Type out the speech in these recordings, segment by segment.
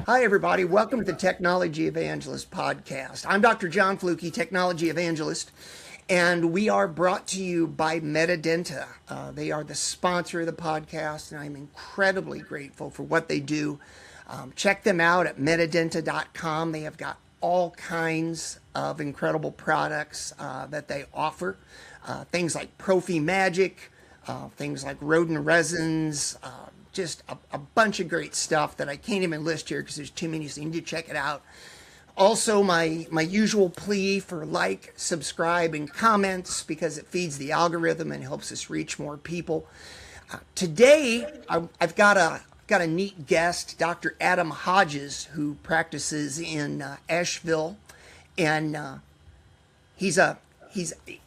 Hi, everybody. Welcome to the Technology Evangelist Podcast. I'm Dr. John Flucke, Technology Evangelist, and we are brought to you by Medidenta. They are the sponsor of the podcast, and I'm incredibly grateful for what they do. Check them out at medidenta.com. They have got all kinds of incredible products that they offer. Things like Prophy Magic, things like rodent resins, just a bunch of great stuff that I can't even list here because there's too many, so you need to check it out. Also, my usual plea for like, subscribe, and comments because it feeds the algorithm and helps us reach more people. Today, I've got a neat guest, Dr. Adam Hodges, who practices in Asheville, and he's a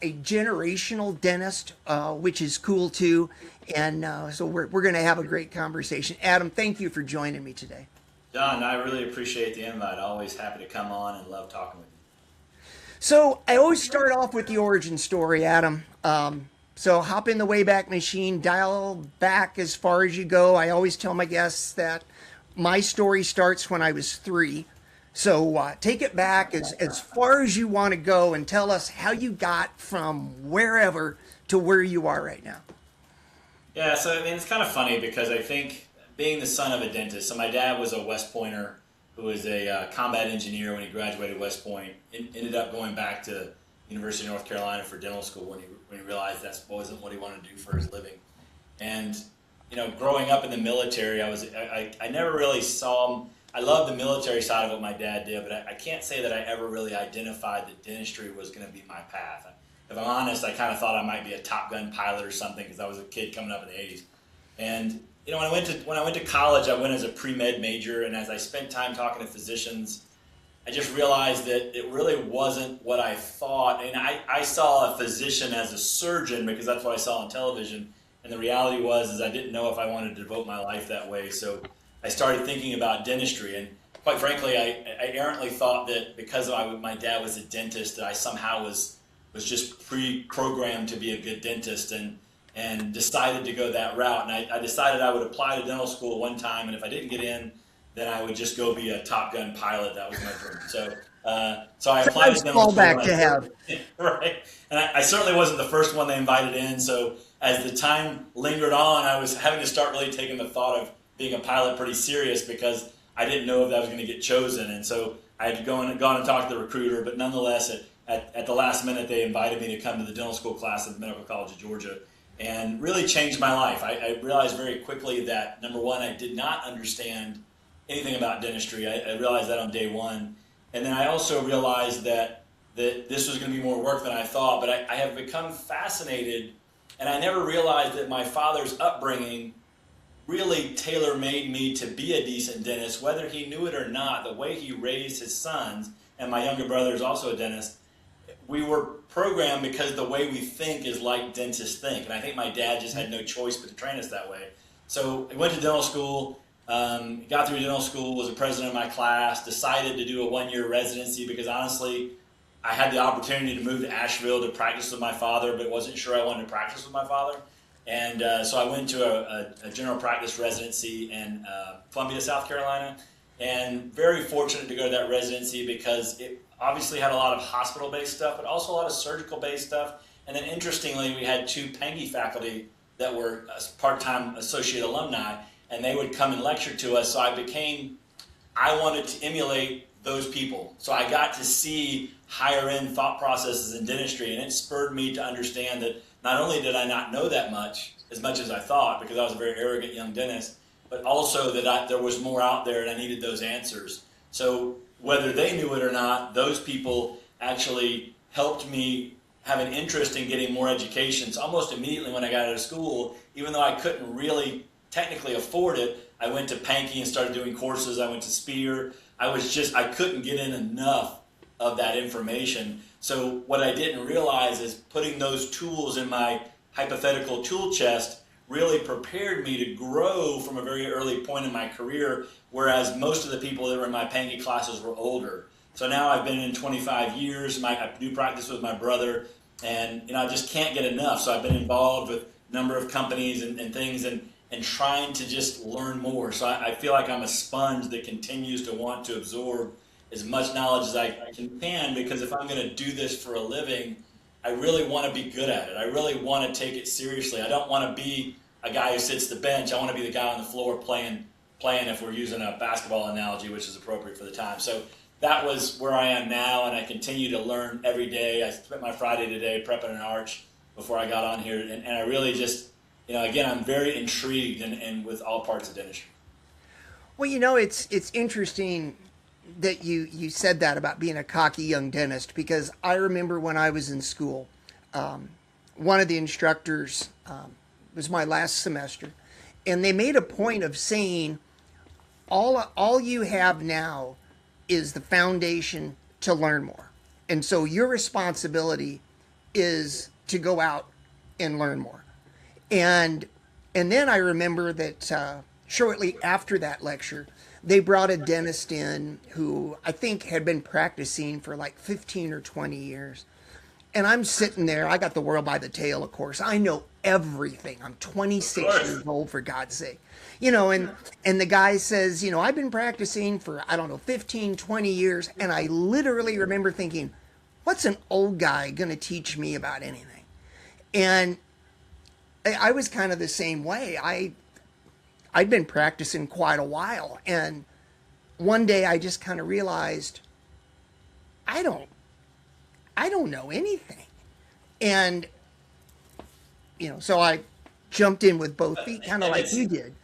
generational dentist, which is cool too. And so we're going to have a great conversation. Adam, thank you for joining me today. John, I really appreciate the invite. Always happy to come on and love talking with you. So I always start off with the origin story, Adam. So hop in the Wayback Machine, dial back as far as you go. I always tell my guests that my story starts when I was 3. So take it back as far as you want to go and tell us how you got from wherever to where you are right now. Yeah, so I mean, it's kind of funny because I think being the son of a dentist, so my dad was a West Pointer who was a combat engineer when he graduated West Point, ended up going back to University of North Carolina for dental school when he realized that wasn't what he wanted to do for his living. And, you know, growing up in the military, I never really saw him. I love the military side of what my dad did, but I can't say that I ever really identified that dentistry was going to be my path. If I'm honest, I kind of thought I might be a Top Gun pilot or something because I was a kid coming up in the 80s. And you know, when I went to college, I went as a pre-med major, and as I spent time talking to physicians, I just realized that it really wasn't what I thought. And I saw a physician as a surgeon because that's what I saw on television. And the reality was I didn't know if I wanted to devote my life that way. So I started thinking about dentistry, and quite frankly, I errantly thought that because my dad was a dentist, that I somehow was just pre-programmed to be a good dentist, and decided to go that route. And I decided I would apply to dental school one time, and if I didn't get in, then I would just go be a Top Gun pilot. That was my dream. So I applied to dental school. Fallback to have. Right. And I certainly wasn't the first one they invited in. So as the time lingered on, I was having to start really taking the thought of being a pilot pretty serious because I didn't know if that was going to get chosen. And so I had gone and talked to the recruiter, but nonetheless, at the last minute, they invited me to come to the dental school class at the Medical College of Georgia, and really changed my life. I realized very quickly that, number one, I did not understand anything about dentistry. I realized that on day one. And then I also realized that this was going to be more work than I thought, but I have become fascinated, and I never realized that my father's upbringing really tailor-made me to be a decent dentist, whether he knew it or not. The way he raised his sons, and my younger brother is also a dentist, we were programmed because the way we think is like dentists think. And I think my dad just had no choice but to train us that way. So I went to dental school, got through dental school, was the president of my class, decided to do a 1-year residency because honestly, I had the opportunity to move to Asheville to practice with my father, but wasn't sure I wanted to practice with my father. And so I went to a general practice residency in Columbia, South Carolina, and very fortunate to go to that residency because it obviously had a lot of hospital-based stuff, but also a lot of surgical-based stuff. And then interestingly, we had 2 Pengi faculty that were part-time associate alumni, and they would come and lecture to us. So I wanted to emulate those people. So I got to see higher-end thought processes in dentistry, and it spurred me to understand that not only did I not know that much as I thought, because I was a very arrogant young dentist, but also that there was more out there and I needed those answers. So whether they knew it or not, those people actually helped me have an interest in getting more education. So almost immediately when I got out of school, even though I couldn't really technically afford it, I went to Pankey and started doing courses. I went to Spear. I couldn't get in enough of that information. So what I didn't realize is putting those tools in my hypothetical tool chest really prepared me to grow from a very early point in my career, whereas most of the people that were in my Pankey classes were older. So now I've been in 25 years. I do practice with my brother, and I just can't get enough. So I've been involved with a number of companies and things, and and trying to just learn more. So I feel like I'm a sponge that continues to want to absorb as much knowledge as I can, because if I'm going to do this for a living, I really want to be good at it. I really want to take it seriously. I don't want to be a guy who sits the bench. I want to be the guy on the floor playing if we're using a basketball analogy, which is appropriate for the time. So that was where I am now, and I continue to learn every day. I spent my Friday today prepping an arch before I got on here, and I really just, again, I'm very intrigued and with all parts of dentistry. Well, it's interesting that you said that about being a cocky young dentist, because I remember when I was in school, one of the instructors was my last semester, and they made a point of saying, all you have now is the foundation to learn more. And so your responsibility is to go out and learn more. And then I remember that shortly after that lecture, they brought a dentist in who I think had been practicing for like 15 or 20 years. And I'm sitting there, I got the world by the tail, of course. I know everything. I'm 26 years old, for God's sake. And the guy says, I've been practicing for, 15, 20 years. And I literally remember thinking, what's an old guy going to teach me about anything? And I was kind of the same way. I'd been practicing quite a while. And one day I just kind of realized, I don't know anything. And, so I jumped in with both feet, kind of like you did.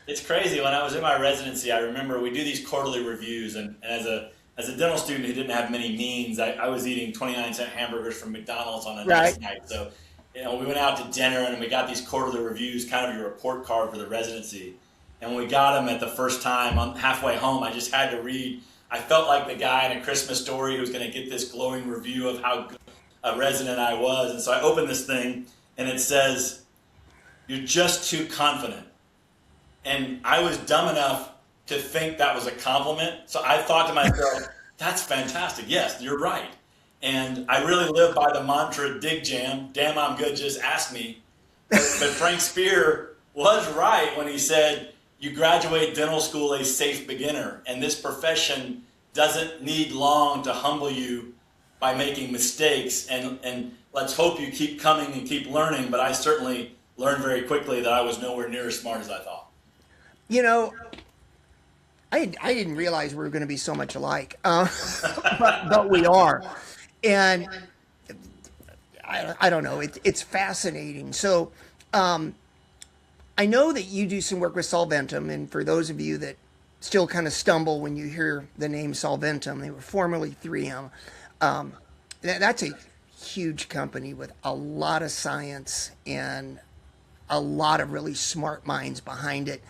It's crazy. When I was in my residency, I remember we do these quarterly reviews, and as a dental student who didn't have many means, I was eating 29-cent hamburgers from McDonald's on a nice night. So, we went out to dinner and we got these quarterly reviews, kind of your report card for the residency. And when we got them at the first time, I'm halfway home, I just had to read. I felt like the guy in A Christmas Story who's going to get this glowing review of how good a resident I was. And so I opened this thing, and it says, "You're just too confident." And I was dumb enough to think that was a compliment. So I thought to myself, that's fantastic. Yes, you're right. And I really live by the mantra, dig jam, damn, I'm good, just ask me. But Frank Spear was right when he said, you graduate dental school a safe beginner, and this profession doesn't need long to humble you by making mistakes. And let's hope you keep coming and keep learning, but I certainly learned very quickly that I was nowhere near as smart as I thought. I didn't realize we were going to be so much alike, but we are. And I don't know, it's fascinating. So I know that you do some work with Solventum, and for those of you that still kind of stumble when you hear the name Solventum, they were formerly 3M. That's a huge company with a lot of science and a lot of really smart minds behind it.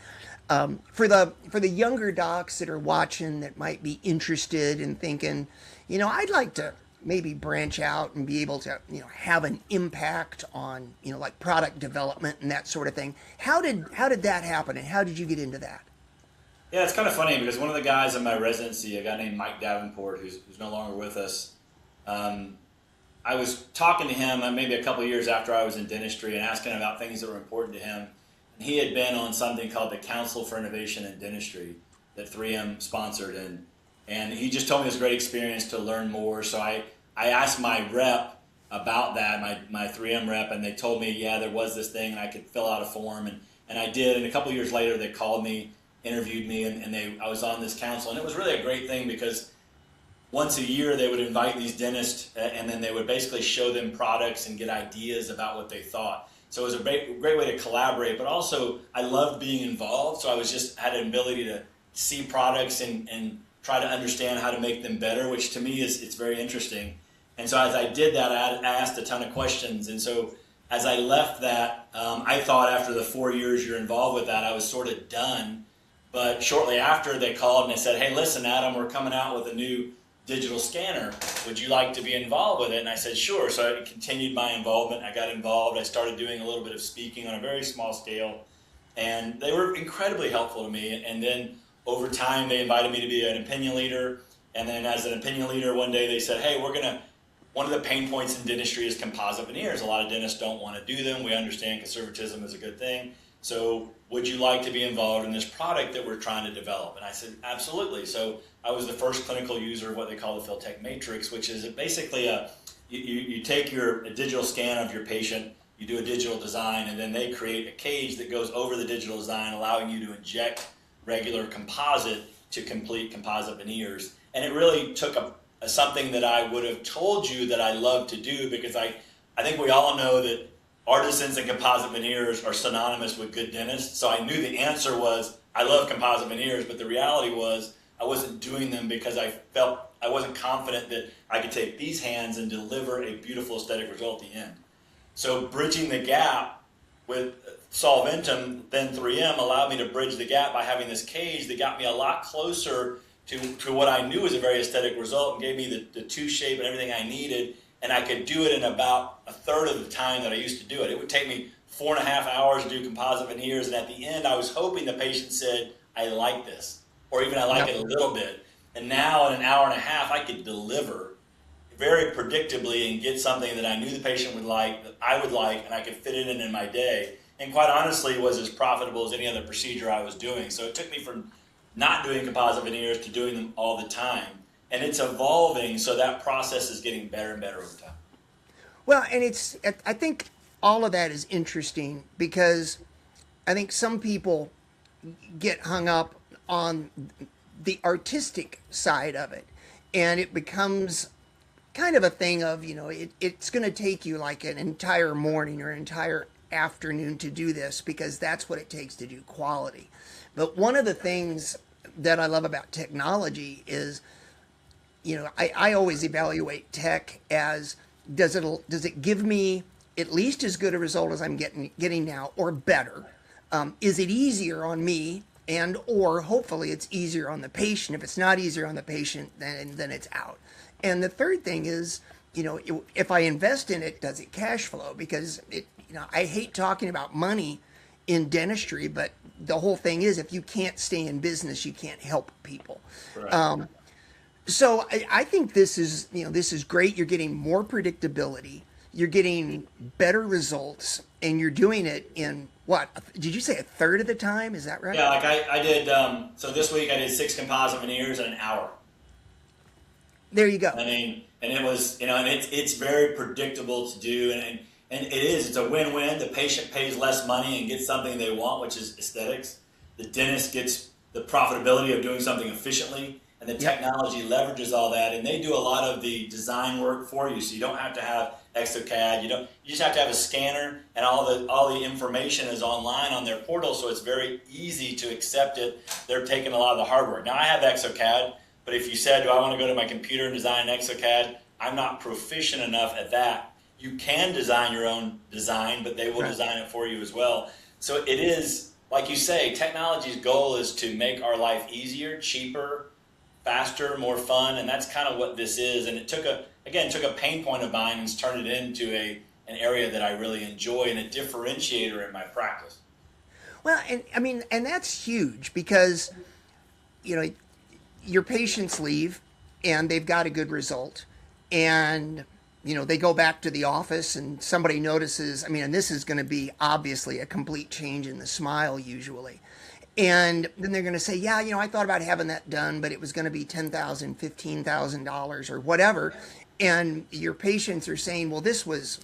For the younger docs that are watching that might be interested in thinking, I'd like to maybe branch out and be able to, have an impact on, like product development and that sort of thing. How did that happen, and how did you get into that? Yeah, it's kind of funny because one of the guys in my residency, a guy named Mike Davenport, who's no longer with us, I was talking to him maybe a couple of years after I was in dentistry and asking about things that were important to him. And he had been on something called the Council for Innovation in Dentistry that 3M sponsored, and he just told me it was a great experience to learn more. So I asked my rep about that, my 3M rep, and they told me, yeah, there was this thing, and I could fill out a form, and I did. And a couple of years later, they called me, interviewed me, and I was on this council. And it was really a great thing because once a year they would invite these dentists, and then they would basically show them products and get ideas about what they thought. So it was a great way to collaborate, but also I loved being involved. So I had an ability to see products and try to understand how to make them better, which to me it's very interesting. And so as I did that, I asked a ton of questions. And so as I left that, I thought after the 4 years you're involved with that, I was sort of done. But shortly after, they called and they said, hey, listen, Adam, we're coming out with a new digital scanner. Would you like to be involved with it? And I said, sure. So I continued my involvement. I got involved. I started doing a little bit of speaking on a very small scale. And they were incredibly helpful to me. And then over time, they invited me to be an opinion leader. And then as an opinion leader, one day they said, hey, one of the pain points in dentistry is composite veneers. A lot of dentists don't want to do them. We understand conservatism is a good thing. So would you like to be involved in this product that we're trying to develop? And I said, absolutely. So I was the first clinical user of what they call the Filtech Matrix, which is basically you take a digital scan of your patient, you do a digital design, and then they create a cage that goes over the digital design, allowing you to inject regular composite to complete composite veneers. And it really took something that I would have told you that I love to do, because I think we all know that artisans and composite veneers are synonymous with good dentists. So I knew the answer was, I love composite veneers, but the reality was I wasn't doing them because I felt I wasn't confident that I could take these hands and deliver a beautiful aesthetic result at the end. So bridging the gap with Solventum, then 3M, allowed me to bridge the gap by having this cage that got me a lot closer to what I knew was a very aesthetic result, and gave me the two shape and everything I needed. And I could do it in about a third of the time that I used to do it. It would take me 4.5 hours to do composite veneers, and at the end I was hoping the patient said, I like this, or even I like it a little bit. And now in an hour and a half I could deliver very predictably and get something that I knew the patient would like, that I would like, and I could fit it in my day. And quite honestly, was as profitable as any other procedure I was doing. So it took me from not doing composite veneers to doing them all the time. And it's evolving, so that process is getting better and better over time. Well, and I think all of that is interesting, because I think some people get hung up on the artistic side of it, and it becomes kind of a thing of, it's going to take you like an entire morning or an entire afternoon to do this, because that's what it takes to do quality. But one of the things that I love about technology is, I always evaluate tech as, does it give me at least as good a result as I'm getting now, or better? Is it easier on me, and or hopefully it's easier on the patient? If it's not easier on the patient, then it's out. And the third thing is, if I invest in it, does it cash flow? Because I hate talking about money in dentistry, but the whole thing is, if you can't stay in business, you can't help people. Right. So I think this is great. You're getting more predictability. You're getting better results, and you're doing it in what? Did you say a third of the time? Is that right? Yeah, like I did. So this week I did 6 composite veneers in an hour. There you go. I mean, and it was, and it's very predictable to do, and it's a win-win. The patient pays less money and gets something they want, which is aesthetics. The dentist gets the profitability of doing something efficiently, and the technology leverages all that, and they do a lot of the design work for you. So you don't have to have exocad. You just have to have a scanner, and all the information is online on their portal, so it's very easy to accept it. They're taking a lot of the hard work. Now I have exocad. But if you said, do I want to go to my computer and design an exocad? I'm not proficient enough at that. You can design your own design, but they will design it for you as well. So it is, like you say, technology's goal is to make our life easier, cheaper, faster, more fun, and that's kind of what this is. And it took a pain point of mine and turned it into an area that I really enjoy and a differentiator in my practice. Well, and that's huge, because, your patients leave and they've got a good result, and they go back to the office and somebody notices, and this is going to be obviously a complete change in the smile usually, and then they're going to say, I thought about having that done, but it was going to be $10,000, $15,000 or whatever, and your patients are saying, well, this was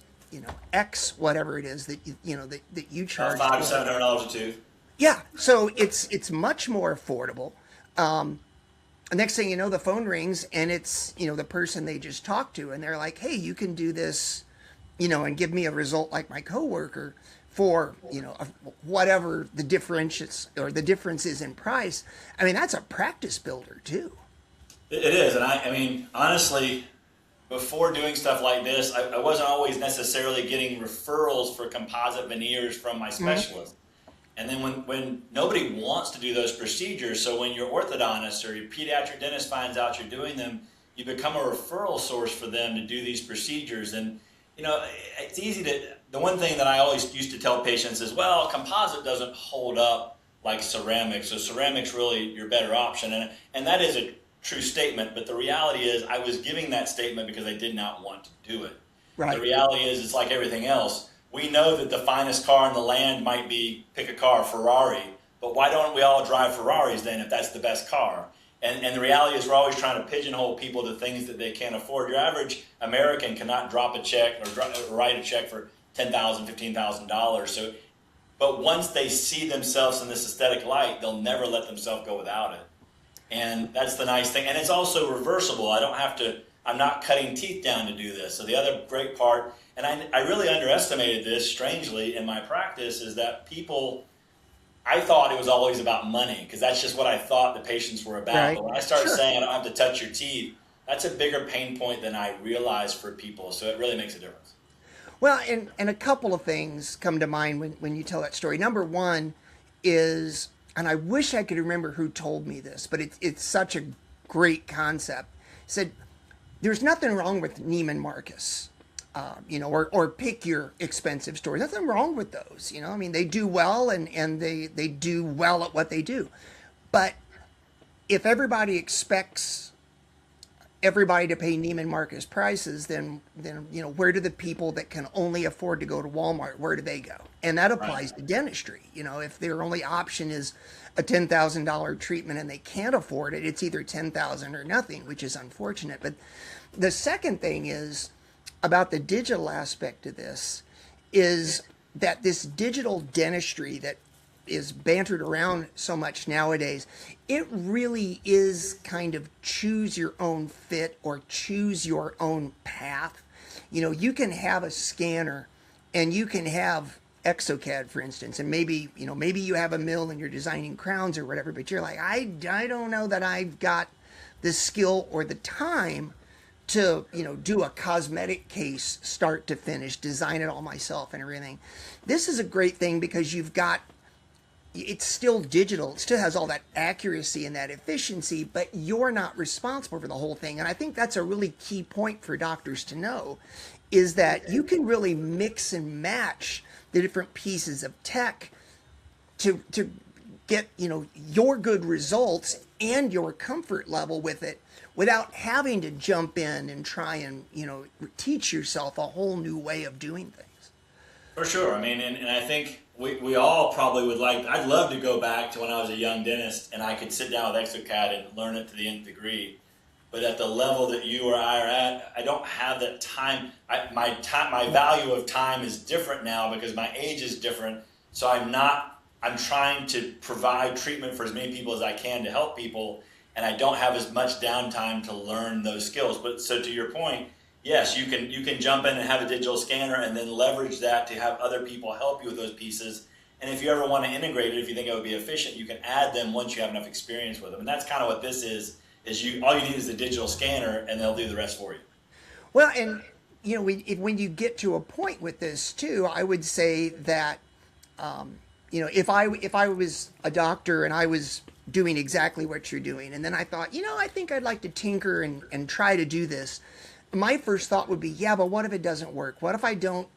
X whatever it is that that you charge $500 to $700 a tooth. Yeah, so it's much more affordable. Next thing you know, the phone rings, and it's, the person they just talked to, and they're like, hey, you can do this, and give me a result like my coworker for, whatever the difference is in price. That's a practice builder too. It is. And I mean, honestly, before doing stuff like this, I wasn't always necessarily getting referrals for composite veneers from my specialist. And then when nobody wants to do those procedures, so when your orthodontist or your pediatric dentist finds out you're doing them, you become a referral source for them to do these procedures. And, it's easy the one thing that I always used to tell patients is, well, composite doesn't hold up like ceramic, so ceramic's really your better option. And that is a true statement, but the reality is I was giving that statement because I did not want to do it. Right. The reality is it's like everything else. we know that the finest car in the land might be, pick a car, Ferrari, but why don't we all drive Ferraris then if that's the best car? And the reality is we're always trying to pigeonhole people to things that they can't afford. Your average American cannot drop a check or write a check for $10,000, $15,000. So, but once they see themselves in this aesthetic light, they'll never let themselves go without it. And that's the nice thing. And it's also reversible. I'm not cutting teeth down to do this. So the other great part, and I really underestimated this, strangely, in my practice, is that I thought it was always about money because that's just what I thought the patients were about. Right. But when I started saying I don't have to touch your teeth, that's a bigger pain point than I realized for people. So it really makes a difference. Well, and a couple of things come to mind when you tell that story. Number one is, and I wish I could remember who told me this, but it's such a great concept. It said, there's nothing wrong with Neiman Marcus. Or pick your expensive stores. Nothing wrong with those. I mean, they do well and they do well at what they do. But if everybody expects everybody to pay Neiman Marcus prices, then where do the people that can only afford to go to Walmart, where do they go? And that applies to dentistry. If their only option is a $10,000 treatment and they can't afford it, it's either $10,000 or nothing, which is unfortunate. But the second thing is, about the digital aspect of this, is that this digital dentistry that is bantered around so much nowadays, it really is kind of choose your own fit or choose your own path. You can have a scanner and you can have exocad, for instance, and maybe you have a mill and you're designing crowns or whatever, but you're like, I don't know that I've got the skill or the time to do a cosmetic case start to finish, design it all myself and everything. This is a great thing because it's still digital. It still has all that accuracy and that efficiency, but you're not responsible for the whole thing. And I think that's a really key point for doctors to know, is that you can really mix and match the different pieces of tech to get your good results and your comfort level with it, without having to jump in and try and, teach yourself a whole new way of doing things. For sure. I mean, and I think we all probably would I'd love to go back to when I was a young dentist and I could sit down with exocad and learn it to the nth degree. But at the level that you or I are at, I don't have that time. My value of time is different now because my age is different. So I'm trying to provide treatment for as many people as I can to help people. And I don't have as much downtime to learn those skills. But so to your point, yes, you can jump in and have a digital scanner and then leverage that to have other people help you with those pieces. And if you ever want to integrate it, if you think it would be efficient, you can add them once you have enough experience with them. And that's kind of what this is all you need is a digital scanner and they'll do the rest for you. Well, and when you get to a point with this too, I would say that if I was a doctor and I was doing exactly what you're doing, and then I thought, I think I'd like to tinker and try to do this, my first thought would be, yeah, but what if it doesn't work? What if I don't,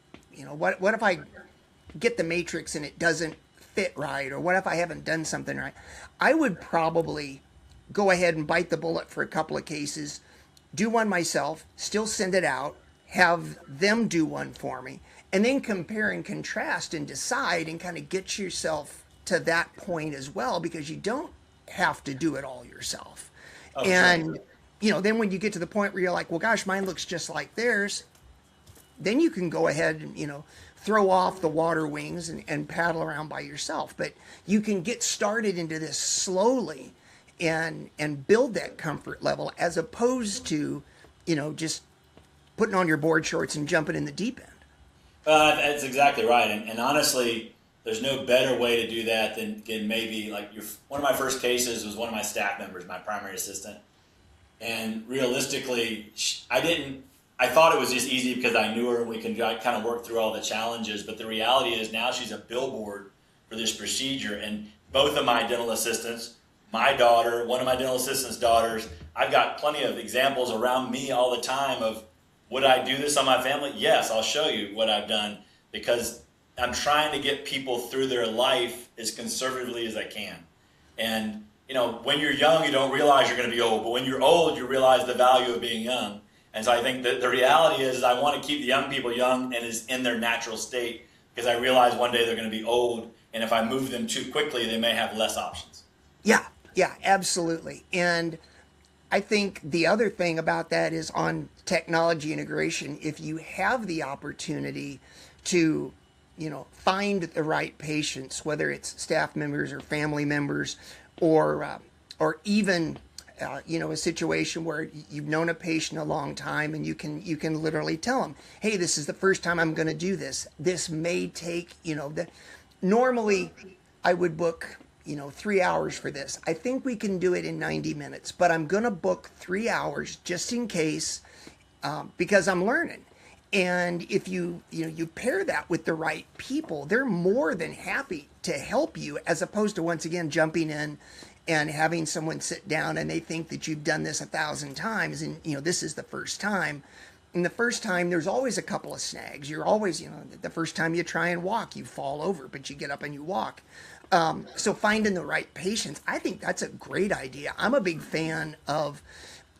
what if I get the matrix and it doesn't fit right? Or what if I haven't done something right? I would probably go ahead and bite the bullet for a couple of cases, do one myself, still send it out, have them do one for me, and then compare and contrast and decide and kind of get yourself to that point as well, because you don't have to do it all yourself. Oh, and sure. Then when you get to the point where you're like, well, gosh, mine looks just like theirs, then you can go ahead and throw off the water wings and paddle around by yourself. But you can get started into this slowly and build that comfort level, as opposed to just putting on your board shorts and jumping in the deep end. That's exactly right. And honestly, there's no better way to do that than maybe one of my first cases was one of my staff members, my primary assistant. And realistically, I thought it was just easy because I knew her and we can kind of work through all the challenges. But the reality is now she's a billboard for this procedure. And both of my dental assistants, my daughter, one of my dental assistant's daughters, I've got plenty of examples around me all the time of, would I do this on my family? Yes, I'll show you what I've done, because I'm trying to get people through their life as conservatively as I can. And when you're young, you don't realize you're going to be old. But when you're old, you realize the value of being young. And so I think that the reality is I want to keep the young people young and is in their natural state, because I realize one day they're going to be old, and if I move them too quickly, they may have less options. Yeah, absolutely. And I think the other thing about that is on technology integration, if you have the opportunity to, find the right patients, whether it's staff members or family members, or even a situation where you've known a patient a long time, and you can literally tell them, hey, this is the first time I'm going to do this. This may take, normally I would book 3 hours for this. I think we can do it in 90 minutes, but I'm going to book 3 hours just in case, because I'm learning. And if you pair that with the right people, they're more than happy to help you, as opposed to, once again, jumping in and having someone sit down and they think that you've done this 1,000 times and, this is the first time. And the first time, there's always a couple of snags. You're always, the first time you try and walk, you fall over, but you get up and you walk. So finding the right patients, I think that's a great idea. I'm a big fan of,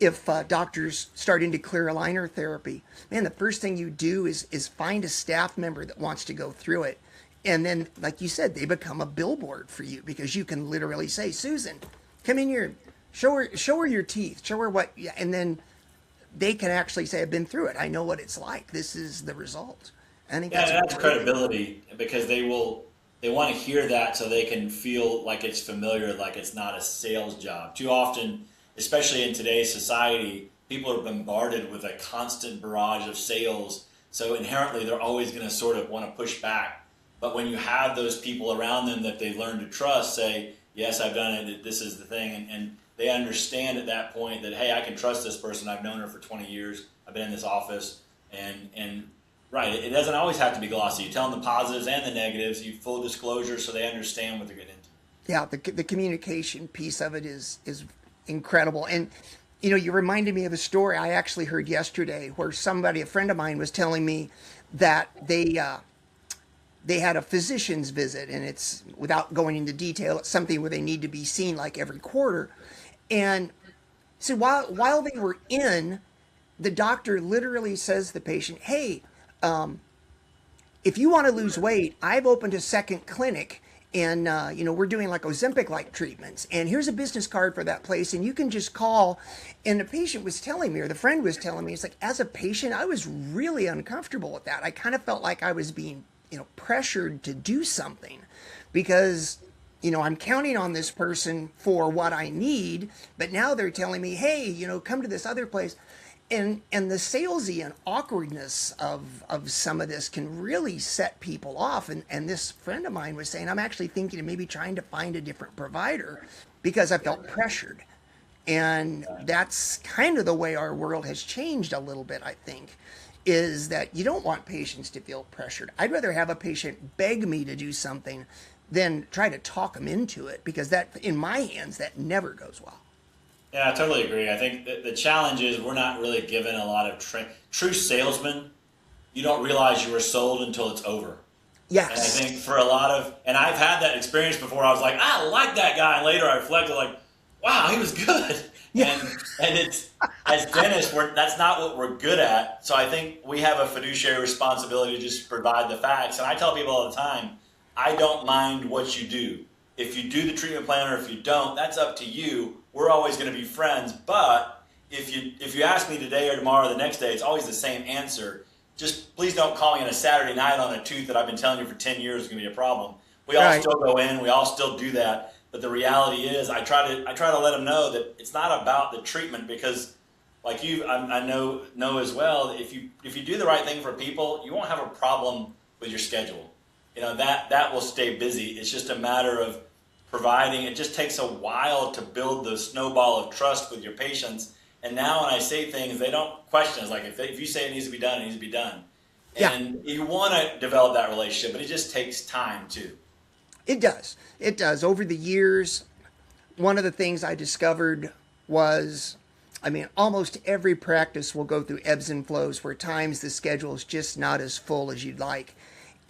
if doctors start into clear aligner therapy, man, the first thing you do is find a staff member that wants to go through it. And then, like you said, they become a billboard for you, because you can literally say, Susan, come in here, show her your teeth, show her what, and then they can actually say, I've been through it. I know what it's like. This is the result. I think that's credibility, because they want to hear that so they can feel like it's familiar, like it's not a sales job. Too often, especially in today's society, people are bombarded with a constant barrage of sales. So inherently, they're always going to sort of want to push back. But when you have those people around them that they've learned to trust, say, yes, I've done it, this is the thing, and they understand at that point that, hey, I can trust this person. I've known her for 20 years. I've been in this office. And right, it doesn't always have to be glossy. You tell them the positives and the negatives. You full disclosure so they understand what they're getting into. Yeah, the communication piece of it is incredible. And, you reminded me of a story I actually heard yesterday, where a friend of mine was telling me that they had a physician's visit, and it's, without going into detail, it's something where they need to be seen like every quarter. And so while they were in, the doctor literally says to the patient, hey, if you want to lose weight, I've opened a second clinic, and we're doing like Ozempic-like treatments, and here's a business card for that place, and you can just call. And the patient was telling me, or the friend was telling me, it's like, as a patient, I was really uncomfortable with that. I kind of felt like I was being pressured to do something, because, I'm counting on this person for what I need, but now they're telling me, hey, come to this other place. And the salesy and awkwardness of some of this can really set people off. And this friend of mine was saying, I'm actually thinking of maybe trying to find a different provider, because I felt pressured. And that's kind of the way our world has changed a little bit, I think, is that you don't want patients to feel pressured. I'd rather have a patient beg me to do something than try to talk them into it, because that, in my hands, that never goes well. Yeah, I totally agree. I think the challenge is we're not really given a lot of true salesmen. You don't realize you were sold until it's over. Yes. And I think for a lot of, and I've had that experience before. I was like, I like that guy, and later I reflected, like, wow, he was good. Yeah. And it's, as dentists, that's not what we're good at. So I think we have a fiduciary responsibility to just provide the facts. And I tell people all the time, I don't mind what you do. If you do the treatment plan or if you don't, that's up to you. We're always going to be friends. But if you ask me today or tomorrow or the next day, it's always the same answer. Just please don't call me on a Saturday night on a tooth that I've been telling you for 10 years is going to be a problem. We all still go in. We all still do that. But the reality is, I try to let them know that it's not about the treatment, because, like you, I know as well, if you do the right thing for people, you won't have a problem with your schedule. That will stay busy. It's just a matter of providing. It just takes a while to build the snowball of trust with your patients. And now when I say things, they don't question. It's like, if you say it needs to be done, it needs to be done. Yeah. And you want to develop that relationship, but it just takes time too. It does. It does. Over the years, one of the things I discovered was, almost every practice will go through ebbs and flows, where times the schedule is just not as full as you'd like.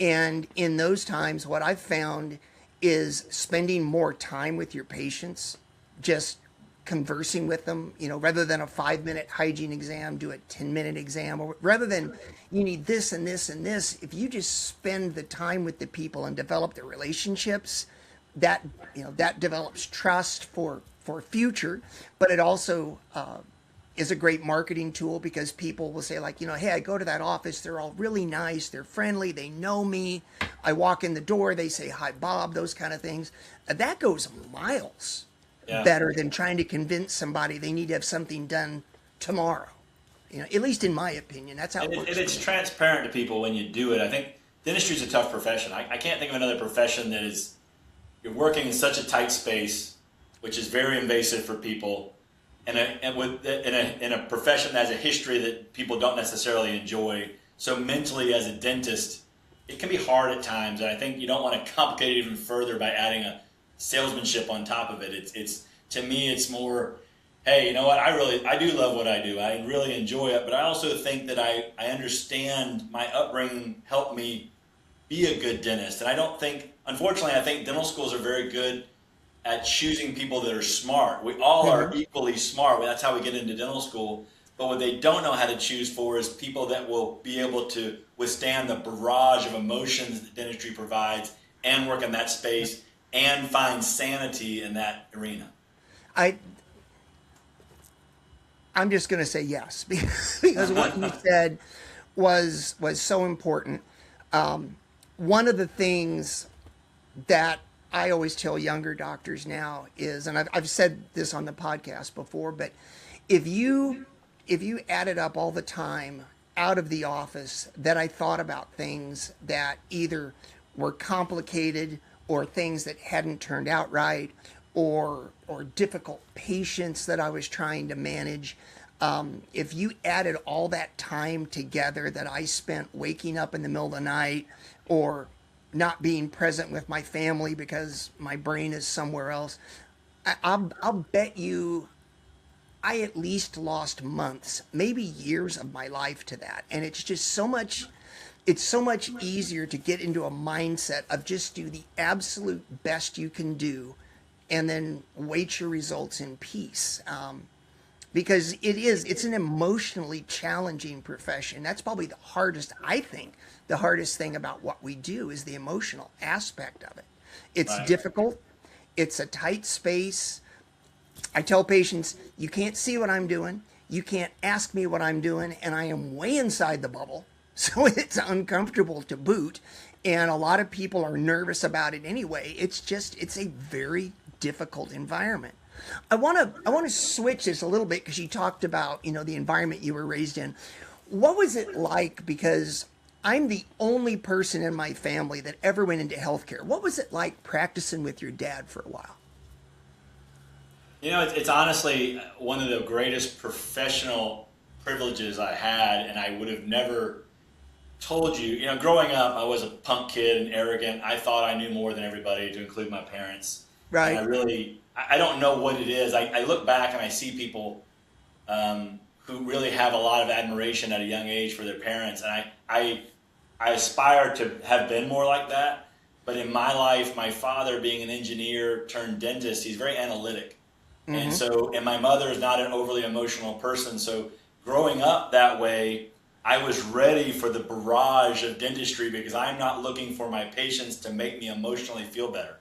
And in those times, what I've found is spending more time with your patients just conversing with them, rather than a 5-minute hygiene exam, do a 10-minute exam, or rather than you need this and this and this. If you just spend the time with the people and develop the relationships, that develops trust for future, but it also is a great marketing tool, because people will say, like, hey, I go to that office, they're all really nice, they're friendly, they know me. I walk in the door, they say, hi, Bob, those kind of things. That goes miles better than trying to convince somebody they need to have something done tomorrow. At least in my opinion, that's how it works. And it's transparent to people when you do it. I think dentistry is a tough profession. I can't think of another profession that is, you're working in such a tight space, which is very invasive for people, and in a profession that has a history that people don't necessarily enjoy. So mentally, as a dentist, it can be hard at times, and I think you don't want to complicate it even further by adding a salesmanship on top of it. It's to me, it's more, hey, you know what? I do love what I do. I really enjoy it, but I also think that I understand my upbringing helped me be a good dentist, and unfortunately, I think dental schools are very good at choosing people that are smart. We all are equally smart. That's how we get into dental school. But what they don't know how to choose for is people that will be able to withstand the barrage of emotions that dentistry provides and work in that space and find sanity in that arena. I'm just going to say yes, because what you said was so important. One of the things that I always tell younger doctors now is, and I've said this on the podcast before, but if you added up all the time out of the office that I thought about things that either were complicated or things that hadn't turned out right, or difficult patients that I was trying to manage, if you added all that time together that I spent waking up in the middle of the night or not being present with my family because my brain is somewhere else, I'll bet you I at least lost months, maybe years of my life to that. And it's just so much easier to get into a mindset of just do the absolute best you can do and then wait your results in peace. Because it's an emotionally challenging profession. That's probably the hardest thing about what we do is the emotional aspect of it. It's difficult. It's a tight space. I tell patients, you can't see what I'm doing. You can't ask me what I'm doing. And I am way inside the bubble. So it's uncomfortable to boot. And a lot of people are nervous about it anyway. It's a very difficult environment. I want to switch this a little bit, because you talked about, the environment you were raised in. What was it like? Because I'm the only person in my family that ever went into healthcare. What was it like practicing with your dad for a while? It's honestly one of the greatest professional privileges I had, and I would have never told you. Growing up, I was a punk kid and arrogant. I thought I knew more than everybody, to include my parents. Right. And I don't know what it is. I look back and I see people who really have a lot of admiration at a young age for their parents, and I aspire to have been more like that. But in my life, my father being an engineer turned dentist, he's very analytic. Mm-hmm. And my mother is not an overly emotional person. So growing up that way, I was ready for the barrage of dentistry, because I'm not looking for my patients to make me emotionally feel better.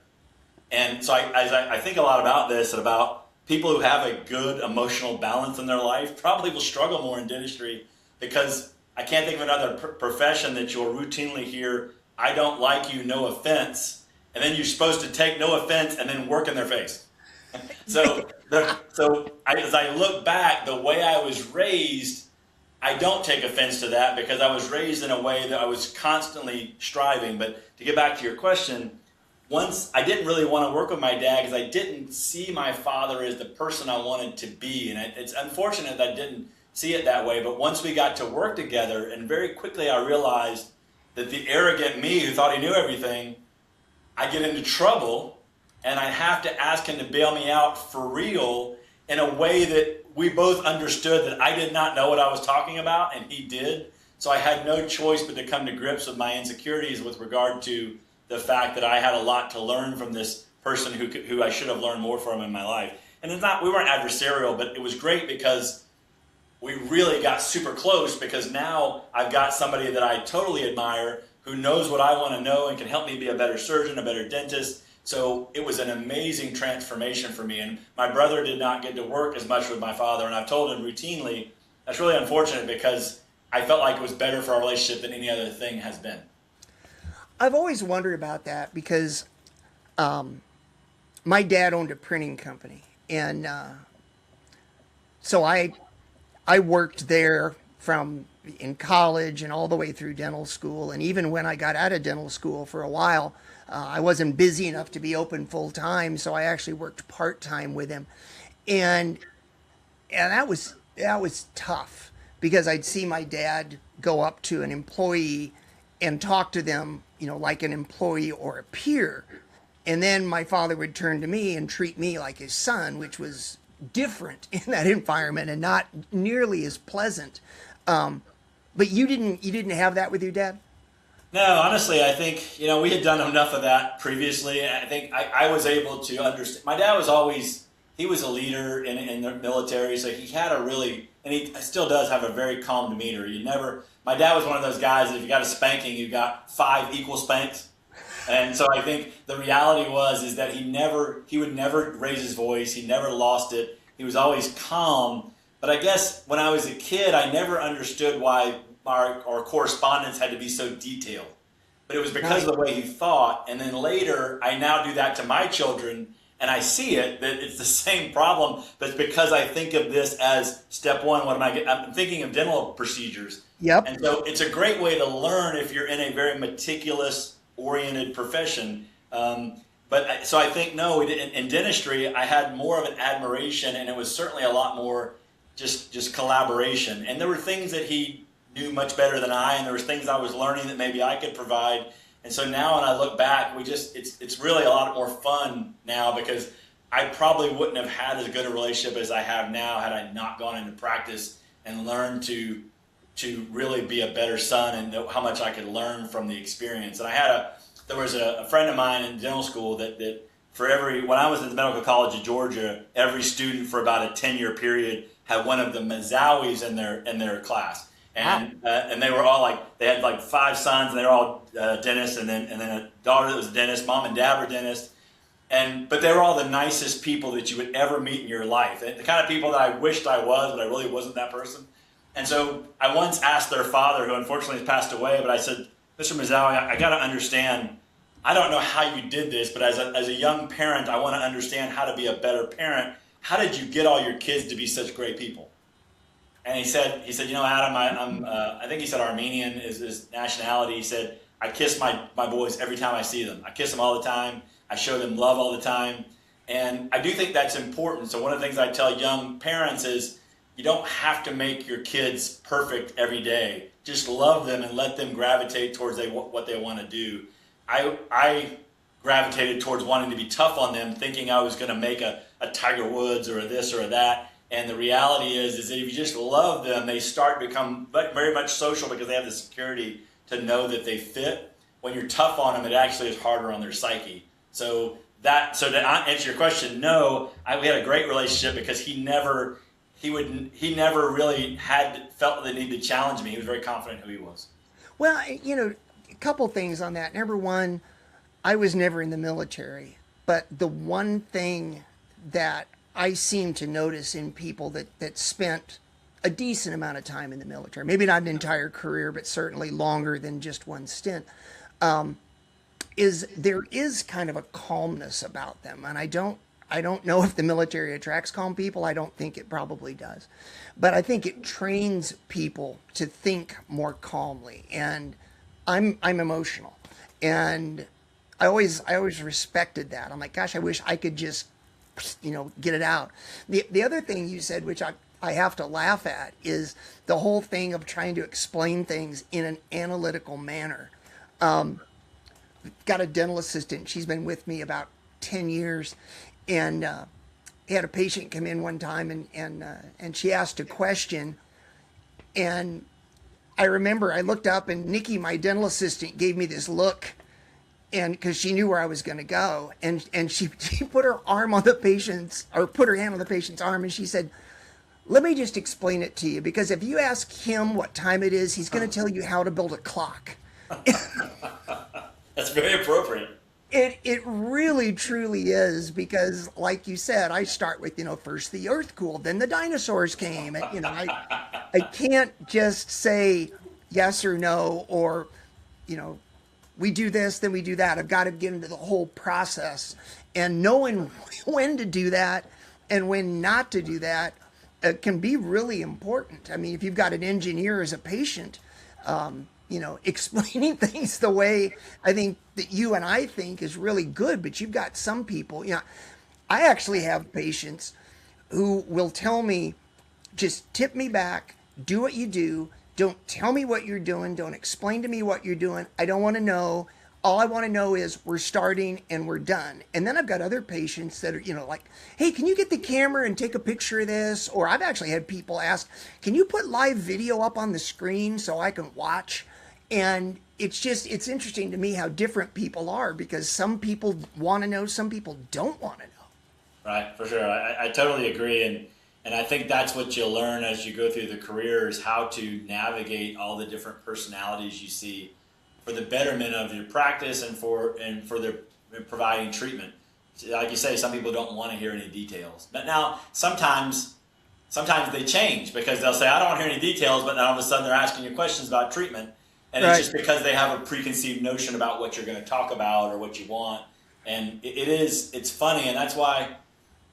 And so I think a lot about this, and about people who have a good emotional balance in their life probably will struggle more in dentistry, because I can't think of another profession that you'll routinely hear, I don't like you, no offense, and then you're supposed to take no offense and then work in their face. So as I look back, the way I was raised, I don't take offense to that, because I was raised in a way that I was constantly striving. But to get back to your question, once I didn't really want to work with my dad, because I didn't see my father as the person I wanted to be. And it's unfortunate that I didn't see it that way. But once we got to work together, and very quickly I realized that the arrogant me who thought he knew everything, I get into trouble, and I have to ask him to bail me out for real, in a way that we both understood that I did not know what I was talking about, and he did. So I had no choice but to come to grips with my insecurities with regard to the fact that I had a lot to learn from this person who I should have learned more from in my life. and we weren't adversarial, but it was great because we really got super close, because now I've got somebody that I totally admire who knows what I want to know and can help me be a better surgeon, a better dentist. So it was an amazing transformation for me. And my brother did not get to work as much with my father, and I've told him routinely, that's really unfortunate, because I felt like it was better for our relationship than any other thing has been. I've always wondered about that because my dad owned a printing company, and so I worked there from in college and all the way through dental school. And even when I got out of dental school for a while, I wasn't busy enough to be open full time, so I actually worked part time with him, and that was tough, because I'd see my dad go up to an employee and talk to them, like an employee or a peer, and then my father would turn to me and treat me like his son, which was different in that environment and not nearly as pleasant. But you didn't have that with your dad? No, honestly, I think, we had done enough of that previously. I think I was able to understand. My dad was he was a leader in the military, so he had and he still does have a very calm demeanor. My dad was one of those guys that if you got a spanking, you got 5 equal spanks. And so I think the reality is that he would never raise his voice. He never lost it. He was always calm. But I guess when I was a kid, I never understood why our correspondence had to be so detailed. But it was because of the way he thought. And then later, I now do that to my children, and I see it, that it's the same problem, but it's because I think of this as step one. I'm thinking of dental procedures. Yep. And so it's a great way to learn if you're in a very meticulous-oriented profession. So I think, in dentistry, I had more of an admiration, and it was certainly a lot more just collaboration. And there were things that he knew much better than I, and there was things I was learning that maybe I could provide. And so now when I look back, it's really a lot more fun now, because I probably wouldn't have had as good a relationship as I have now had I not gone into practice and learned to really be a better son and know how much I could learn from the experience. And there was a friend of mine in dental school that when I was at the Medical College of Georgia, every student for about a 10-year period had one of the Mazowis in their class. And they were all they had 5 sons, and they were all dentists, and then a daughter that was a dentist. Mom and dad were dentists, but they were all the nicest people that you would ever meet in your life. The kind of people that I wished I was, but I really wasn't that person. And so I once asked their father, who unfortunately has passed away, but I said, Mr. Mazowi, I got to understand. I don't know how you did this, but as a young parent, I want to understand how to be a better parent. How did you get all your kids to be such great people? And he said, Adam, I think he said Armenian is his nationality. He said, I kiss my boys every time I see them. I kiss them all the time. I show them love all the time. And I do think that's important. So one of the things I tell young parents is you don't have to make your kids perfect every day. Just love them and let them gravitate towards what they want to do. I gravitated towards wanting to be tough on them, thinking I was going to make a Tiger Woods or a this or a that. And the reality is that if you just love them, they start to become very much social, because they have the security to know that they fit. When you're tough on them, it actually is harder on their psyche. So to answer your question, no, we had a great relationship, because he never really felt the need to challenge me. He was very confident who he was. Well, a couple things on that. Number one, I was never in the military, but the one thing that I seem to notice in people that spent a decent amount of time in the military, maybe not an entire career, but certainly longer than just one stint, is there is kind of a calmness about them. And I don't know if the military attracts calm people. I don't think it probably does. But I think it trains people to think more calmly. And I'm emotional. And I always respected that. I'm like, gosh, I wish I could just get it out. The other thing you said, which I have to laugh at, is the whole thing of trying to explain things in an analytical manner. Got a dental assistant. She's been with me about 10 years. And had a patient come in one time, and she asked a question. And I remember I looked up, and Nikki, my dental assistant, gave me this look. and because she knew where I was going to go, and she put her arm on the patient's, or put her hand on the patient's arm, and she said, "Let me just explain it to you, because if you ask him what time it is, he's going to tell you how to build a clock." That's very appropriate. It really truly is, because like you said, I start with, first the earth cooled, then the dinosaurs came, and I can't just say yes or no, or we do this, then we do that. I've got to get into the whole process, and knowing when to do that and when not to do that can be really important. I mean, if you've got an engineer as a patient, explaining things the way I think that you and I think is really good, but you've got some people, I actually have patients who will tell me, just tip me back, do what you do. Don't tell me what you're doing. Don't explain to me what you're doing. I don't want to know. All I want to know is we're starting and we're done. And then I've got other patients that are, like, "Hey, can you get the camera and take a picture of this?" Or I've actually had people ask, "Can you put live video up on the screen so I can watch?" And it's interesting to me how different people are, because some people want to know, some people don't want to know. Right, for sure. I totally agree. And I think that's what you'll learn as you go through the career, is how to navigate all the different personalities you see for the betterment of your practice and for their providing treatment. Like you say, some people don't want to hear any details. But now sometimes they change, because they'll say, "I don't want to hear any details," but then all of a sudden they're asking you questions about treatment. And Right. It's just because they have a preconceived notion about what you're going to talk about or what you want. And it's funny, and that's why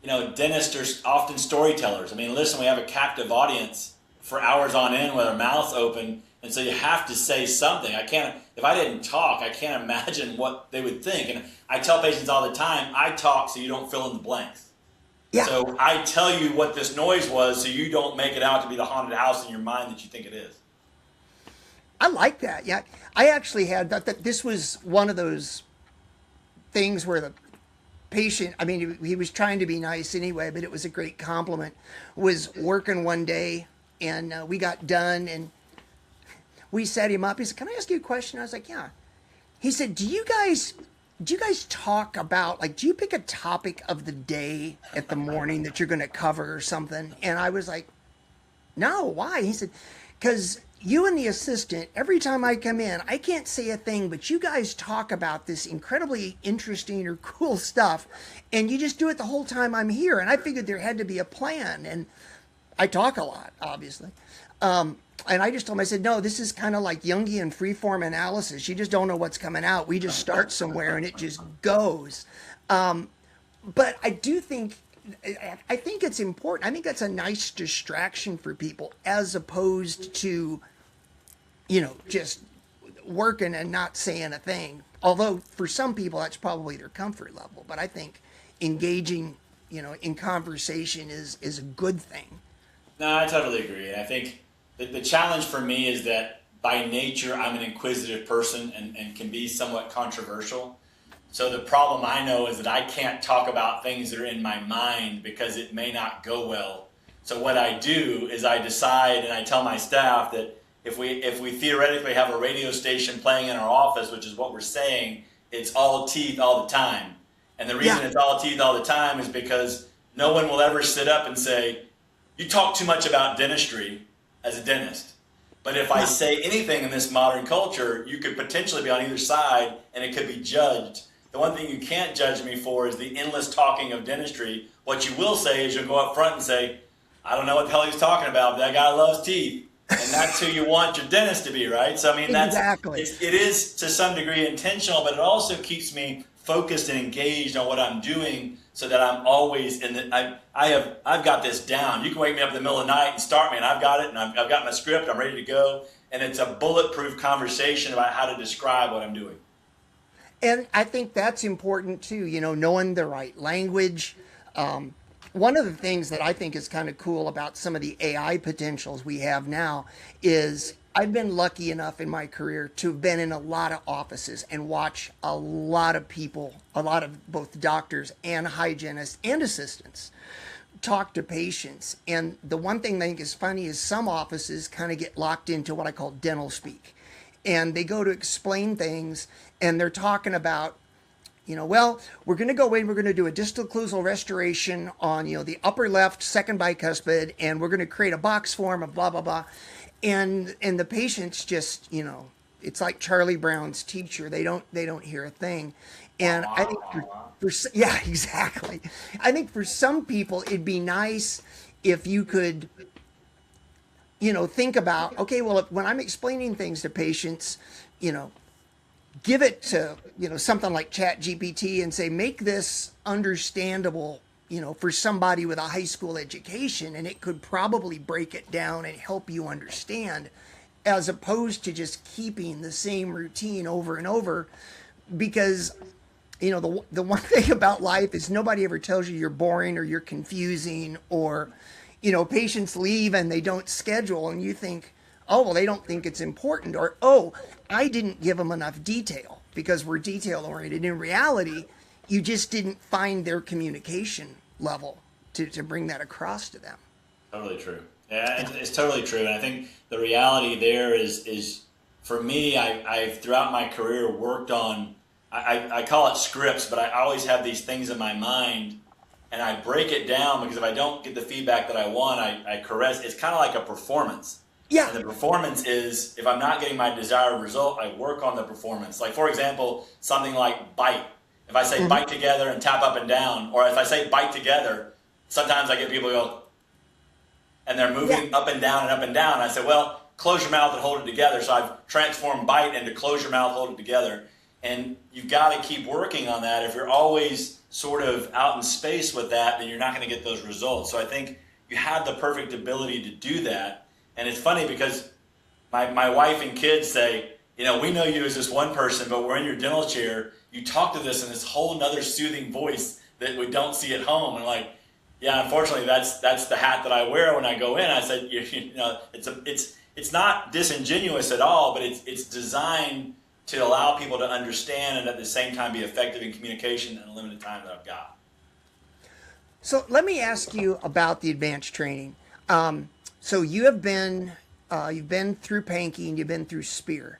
dentists are often storytellers. I mean, listen, we have a captive audience for hours on end with our mouths open, and so you have to say something. If I didn't talk, I can't imagine what they would think. And I tell patients all the time, I talk so you don't fill in the blanks. Yeah. So I tell you what this noise was, so you don't make it out to be the haunted house in your mind that you think it is. I like that. Yeah. I actually had that this was one of those things where the patient, I mean, he was trying to be nice anyway, but it was a great compliment, was working one day, and we got done, and we set him up. He said, "Can I ask you a question?" I was like, "Yeah." He said, do you guys talk about, like, do you pick a topic of the day at the morning that you're going to cover or something? And I was like, "No, why?" He said, "Because you and the assistant, every time I come in, I can't say a thing, but you guys talk about this incredibly interesting or cool stuff, and you just do it the whole time I'm here. And I figured there had to be a plan." And I talk a lot, obviously. And I just told him, I said, "No, this is kind of like Jungian freeform analysis. You just don't know what's coming out. We just start somewhere and it just goes." But I think it's important. I think that's a nice distraction for people, as opposed to, just working and not saying a thing. Although for some people that's probably their comfort level. But I think engaging, in conversation is a good thing. No, I totally agree. And I think the challenge for me is that by nature I'm an inquisitive person and can be somewhat controversial. So the problem I know is that I can't talk about things that are in my mind, because it may not go well. So what I do is I decide, and I tell my staff, that if we theoretically have a radio station playing in our office, which is what we're saying, it's all teeth all the time. And the reason it's all teeth all the time is because no one will ever sit up and say, "You talk too much about dentistry," as a dentist. But if I say anything in this modern culture, you could potentially be on either side and it could be judged. The one thing you can't judge me for is the endless talking of dentistry. What you will say is you'll go up front and say, "I don't know what the hell he's talking about, but that guy loves teeth." And that's who you want your dentist to be, right? So, I mean, Exactly. it is to some degree intentional, but it also keeps me focused and engaged on what I'm doing, so that I'm always I've got this down. You can wake me up in the middle of the night and start me, and I've got it, and I've got my script, I'm ready to go. And it's a bulletproof conversation about how to describe what I'm doing. And I think that's important too, knowing the right language. One of the things that I think is kind of cool about some of the AI potentials we have now is I've been lucky enough in my career to have been in a lot of offices and watch a lot of people, a lot of both doctors and hygienists and assistants talk to patients. And the one thing I think is funny is some offices kind of get locked into what I call dental speak. and they go to explain things, and they're talking about, well, we're going to go in, we're going to do a distal occlusal restoration on, the upper left second bicuspid, and we're going to create a box form of blah, blah, blah. And the patients just, it's like Charlie Brown's teacher. They don't hear a thing. And I think yeah, exactly. I think for some people, it'd be nice if you could, think about, okay, well, when I'm explaining things to patients, give it to, something like ChatGPT and say, make this understandable, for somebody with a high school education, and it could probably break it down and help you understand, as opposed to just keeping the same routine over and over. Because, the one thing about life is nobody ever tells you you're boring or you're confusing, or, patients leave and they don't schedule, and you think, oh, well, they don't think it's important, or, oh, I didn't give them enough detail, because we're detail oriented. In reality, you just didn't find their communication level to bring that across to them. Totally true. Yeah, it's totally true. And I think the reality there is for me, I've throughout my career worked on, I call it scripts, but I always have these things in my mind, and I break it down, because if I don't get the feedback that I want, I caress. It's kind of like a performance. Yeah. And the performance is, if I'm not getting my desired result, I work on the performance. Like, for example, something like bite. If I say bite together and tap up and down, or if I say bite together, sometimes I get people go, and they're moving up and down and up and down. And I say, well, close your mouth and hold it together. So I've transformed bite into close your mouth, hold it together. And you've got to keep working on that. If you're always sort of out in space with that, then you're not going to get those results. So I think you have the perfect ability to do that. And it's funny because my wife and kids say, we know you as this one person, but we're in your dental chair. You talk to this in this whole nother soothing voice that we don't see at home. And like, yeah, unfortunately, that's the hat that I wear when I go in. I said, it's not disingenuous at all, but it's designed to allow people to understand and at the same time be effective in communication in the limited time that I've got. So let me ask you about the advanced training. So you have been, you've been through Pankey and you've been through Spear.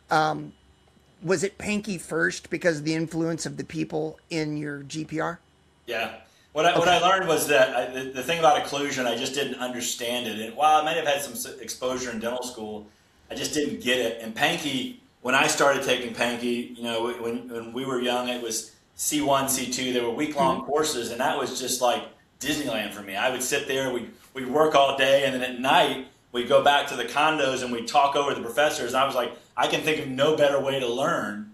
Was it Pankey first because of the influence of the people in your GPR? Yeah. What I learned was that the thing about occlusion, I just didn't understand it. And while I might have had some exposure in dental school, I just didn't get it. And Pankey, when I started taking Pankey, when we were young, it was C1, C2. They were week-long courses, and that was just like Disneyland for me. I would sit there, we'd work all day, and then at night, we'd go back to the condos and we'd talk over the professors. And I was like, I can think of no better way to learn.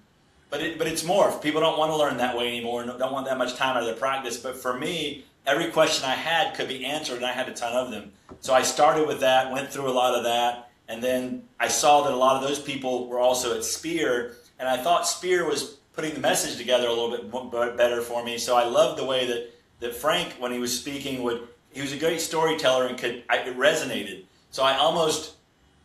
But it's morphed. People don't want to learn that way anymore and don't want that much time out of their practice. But for me, every question I had could be answered, and I had a ton of them. So I started with that, went through a lot of that, and then I saw that a lot of those people were also at Spear, and I thought Spear was putting the message together a little bit better for me. So I loved the way that Frank, when he was speaking, he was a great storyteller, and it resonated. So I almost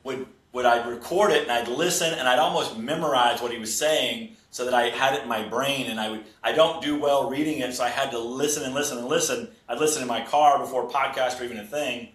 I'd record it and I'd listen and I'd almost memorize what he was saying so that I had it in my brain, and I don't do well reading it, so I had to listen and listen and listen. I'd listen in my car before podcast or even a thing.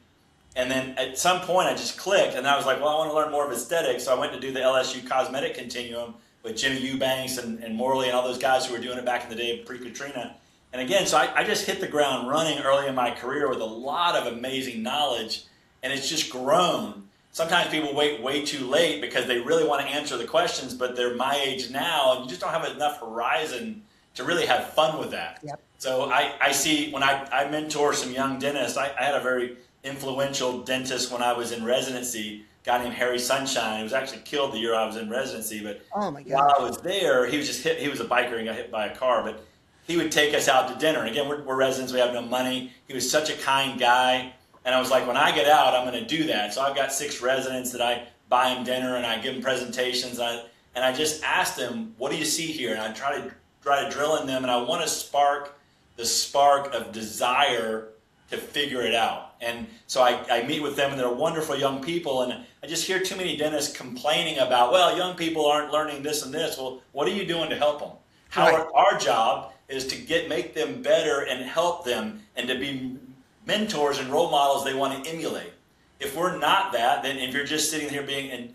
And then at some point I just clicked, and I was like, well, I want to learn more of aesthetics. So I went to do the LSU Cosmetic Continuum with Jimmy Eubanks and Morley and all those guys who were doing it back in the day pre-Katrina. And again, so I just hit the ground running early in my career with a lot of amazing knowledge, and it's just grown. Sometimes people wait way too late because they really want to answer the questions, but they're my age now, and you just don't have enough horizon to really have fun with that. Yep. So I see when I mentor some young dentists, I had a very influential dentist when I was in residency, a guy named Harry Sunshine. He was actually killed the year I was in residency, but while I was there, he was just hit. He was a biker and got hit by a car, but he would take us out to dinner. And again, we're residents, we have no money. He was such a kind guy. And I was like, when I get out, I'm going to do that. So I've got 6 residents that I buy them dinner and I give them presentations. And I just asked them, what do you see here? And I try to drill in them. And I want to spark the spark of desire to figure it out. And so I meet with them, and they're wonderful young people. And I just hear too many dentists complaining about, well, young people aren't learning this and this. Well, what are you doing to help them? Our job is to make them better and help them, and to be mentors and role models they want to emulate. If we're not that, then if you're just sitting here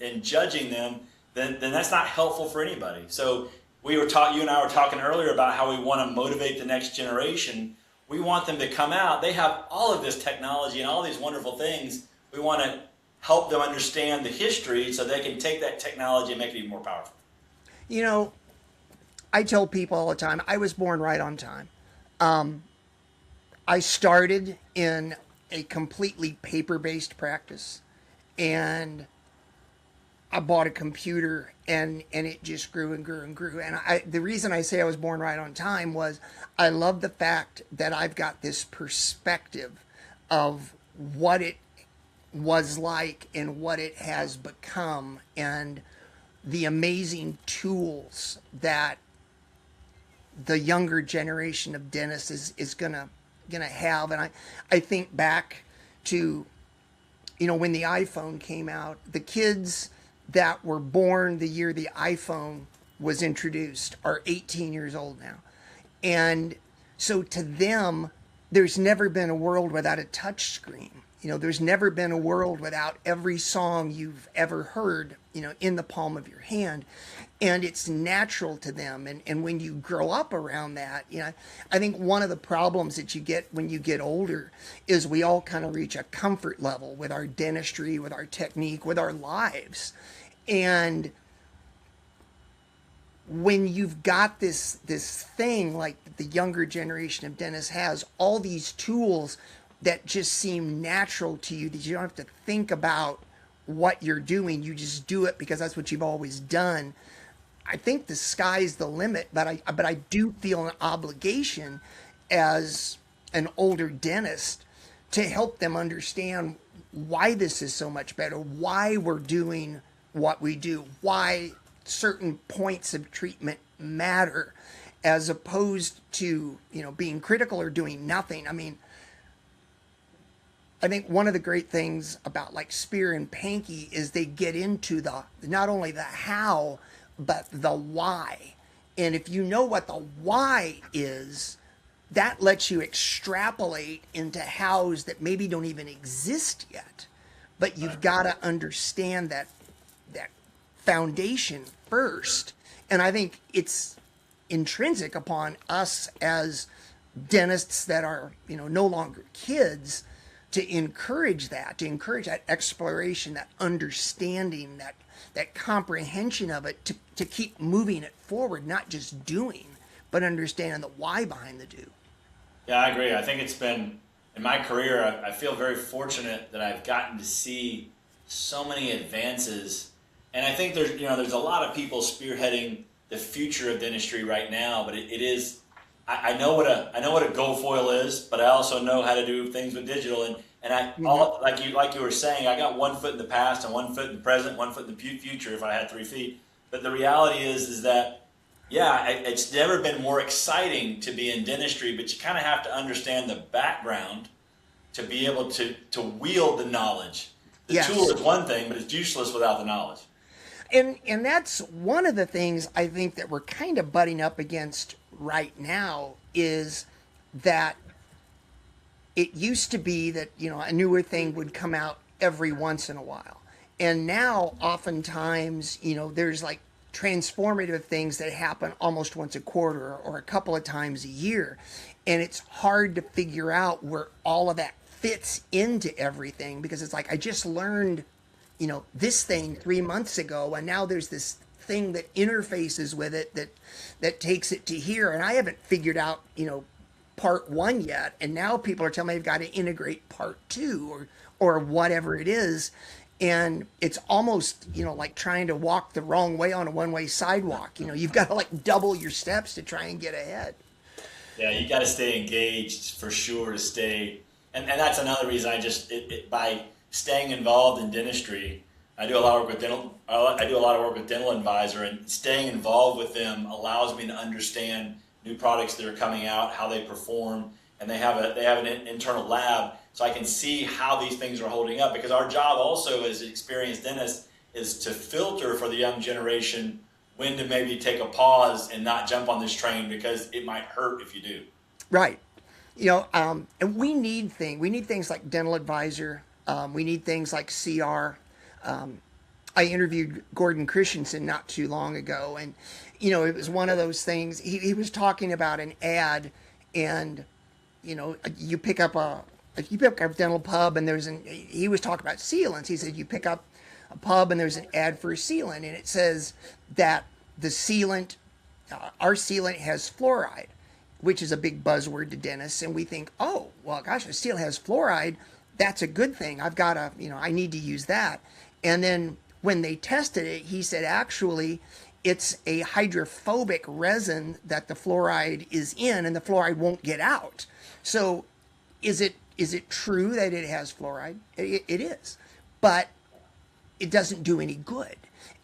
and judging them, then that's not helpful for anybody. So you and I were talking earlier about how we want to motivate the next generation. We want them to come out. They have all of this technology and all these wonderful things. We want to help them understand the history so they can take that technology and make it even more powerful. You know, I tell people all the time, I was born right on time. I started in a completely paper-based practice, and I bought a computer, and it just grew and grew and grew. And the reason I say I was born right on time was I love the fact that I've got this perspective of what it was like and what it has become, and the amazing tools that the younger generation of dentists is gonna have. And I think back to, when the iPhone came out, the kids that were born the year the iPhone was introduced are 18 years old now. And so to them, there's never been a world without a touch screen. There's never been a world without every song you've ever heard, in the palm of your hand. And it's natural to them. And when you grow up around that, I think one of the problems that you get when you get older is we all kind of reach a comfort level with our dentistry, with our technique, with our lives. And when you've got this thing like the younger generation of dentists has, all these tools that just seem natural to you, that you don't have to think about what you're doing, you just do it because that's what you've always done. I think the sky's the limit, but I do feel an obligation as an older dentist to help them understand why this is so much better, why we're doing what we do, why certain points of treatment matter, as opposed to, being critical or doing nothing. I mean, I think one of the great things about like Spear and Pankey is they get into not only the how, but the why. And if you know what the why is, that lets you extrapolate into hows that maybe don't even exist yet. But you've got to understand that foundation first. And I think it's intrinsic upon us as dentists that are, no longer kids, to encourage that exploration, that understanding, that comprehension of it, to keep moving it forward, not just doing, but understanding the why behind the do. Yeah, I agree. I think it's been, in my career, I feel very fortunate that I've gotten to see so many advances. And I think there's a lot of people spearheading the future of dentistry right now, but it is, I know what a gold foil is, but I also know how to do things with digital. And like you were saying, I got 1 foot in the past and 1 foot in the present, 1 foot in the future if I had 3 feet. But the reality is that, it's never been more exciting to be in dentistry, but you kind of have to understand the background to be able to wield the knowledge. The tool is one thing, but it's useless without the knowledge. And that's one of the things I think that we're kind of butting up against right now, is that it used to be that, a newer thing would come out every once in a while. And now oftentimes, there's like transformative things that happen almost once a quarter or a couple of times a year. And it's hard to figure out where all of that fits into everything, because it's like, I just learned, this thing 3 months ago, and now there's this thing that interfaces with it that takes it to here. And I haven't figured out, part one yet. And now people are telling me I've got to integrate part two or whatever it is. And it's almost, like trying to walk the wrong way on a one-way sidewalk. You've got to like double your steps to try and get ahead. Yeah, you got to stay engaged for sure to stay. And that's another reason by staying involved in dentistry, I do a lot of work with dental advisor, and staying involved with them allows me to understand new products that are coming out, how they perform, and they have an internal lab, so I can see how these things are holding up. Because our job also as experienced dentists is to filter for the young generation when to maybe take a pause and not jump on this train, because it might hurt if you do. Right. And we need things like dental advisor. We need things like CR. I interviewed Gordon Christensen not too long ago, and it was one of those things. He was talking about an ad, and you pick up a dental pub, and he was talking about sealants. He said you pick up a pub and there's an ad for a sealant, and it says that the sealant, our sealant has fluoride, which is a big buzzword to dentists, and we think, oh, well, gosh, a sealant has fluoride, that's a good thing. I've got to, I need to use that. And then when they tested it, he said, actually, it's a hydrophobic resin that the fluoride is in, and the fluoride won't get out. So is it true that it has fluoride? It is, but it doesn't do any good.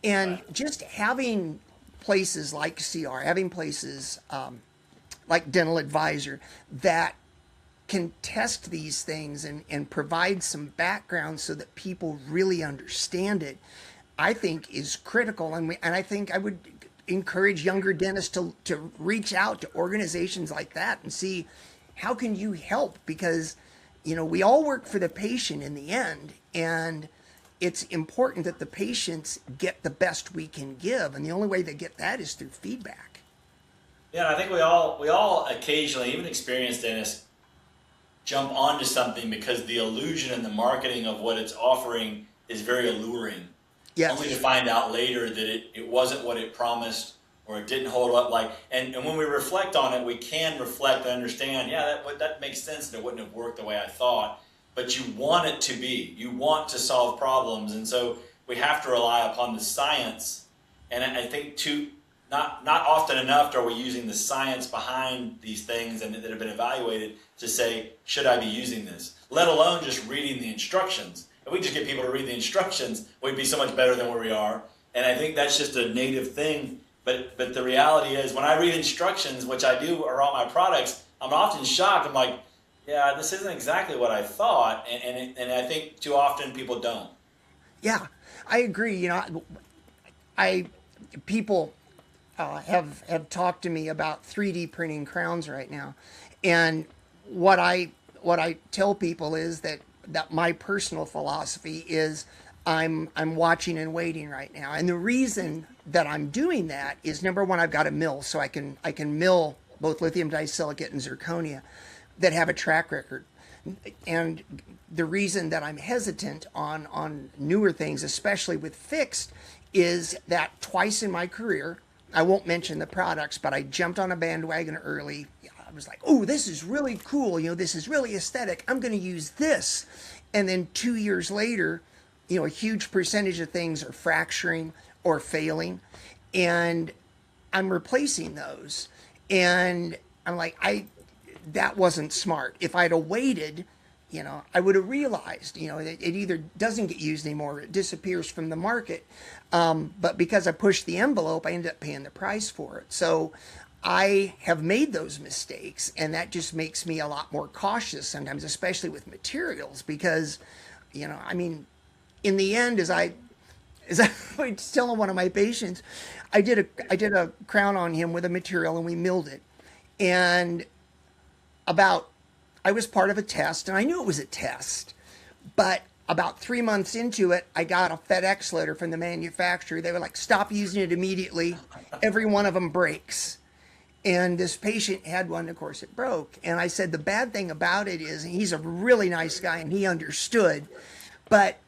And just having places like CR, having places like Dental Advisor that can test these things and provide some background so that people really understand it, I think is critical. And I think I would encourage younger dentists to reach out to organizations like that and see how can you help, because we all work for the patient in the end, and it's important that the patients get the best we can give, and the only way they get that is through feedback. Yeah, I think we all occasionally, even experienced dentists, jump onto something because the illusion and the marketing of what it's offering is very alluring. Yes. Only to find out later that it wasn't what it promised, or it didn't hold up. And when we reflect on it, we can reflect and understand, that makes sense, and it wouldn't have worked the way I thought. But you want it to be. You want to solve problems. And so we have to rely upon the science. And I think not often enough are we using the science behind these things and that have been evaluated to say, should I be using this? Let alone just reading the instructions. If we just get people to read the instructions, we'd be so much better than where we are. And I think that's just a native thing. But the reality is, when I read instructions, which I do around my products, I'm often shocked. I'm like, yeah, this isn't exactly what I thought. And I think too often people don't. Yeah, I agree. People have talked to me about 3D printing crowns right now. And what I tell people is that my personal philosophy is I'm watching and waiting right now. And the reason that I'm doing that is, number one, I've got a mill, so I can mill both lithium disilicate and zirconia that have a track record. And the reason that I'm hesitant on newer things, especially with fixed, is that twice in my career, I won't mention the products, but I jumped on a bandwagon early. I was like, oh, this is really cool. This is really aesthetic. I'm going to use this. And then 2 years later, a huge percentage of things are fracturing or failing, and I'm replacing those. And I'm like, that wasn't smart. If I'd have waited, I would have realized, it either doesn't get used anymore, or it disappears from the market. But because I pushed the envelope, I ended up paying the price for it. So I have made those mistakes, and that just makes me a lot more cautious sometimes, especially with materials, because, in the end, as I was telling one of my patients, I did a crown on him with a material, and we milled it. And I was part of a test, and I knew it was a test, but about 3 months into it, I got a FedEx letter from the manufacturer. They were like, stop using it immediately. Every one of them breaks. And this patient had one, of course, it broke. And I said, the bad thing about it is, and he's a really nice guy, and he understood, but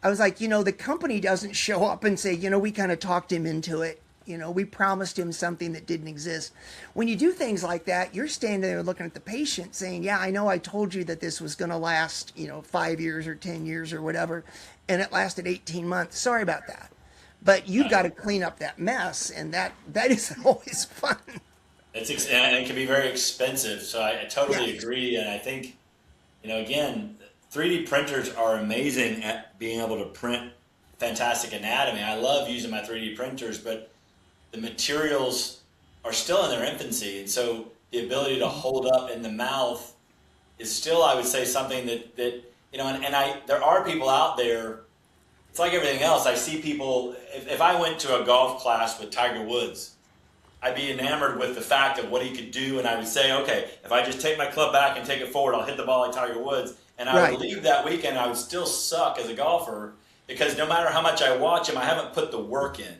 I was like, the company doesn't show up and say, we kind of talked him into it. We promised him something that didn't exist. When you do things like that, you're standing there looking at the patient saying, yeah, I know I told you that this was going to last, 5 years or 10 years or whatever, and it lasted 18 months. Sorry about that. But you've got to clean up that mess, and that isn't always fun. And it can be very expensive. So I totally agree. And I think, again, 3D printers are amazing at being able to print fantastic anatomy. I love using my 3D printers, but the materials are still in their infancy. And so the ability to hold up in the mouth is still, I would say, something that there are people out there. It's like everything else. I see people, if I went to a golf class with Tiger Woods, I'd be enamored with the fact of what he could do, and I would say, okay, if I just take my club back and take it forward, I'll hit the ball like Tiger Woods. And I would leave that weekend, I would still suck as a golfer because no matter how much I watch them, I haven't put the work in.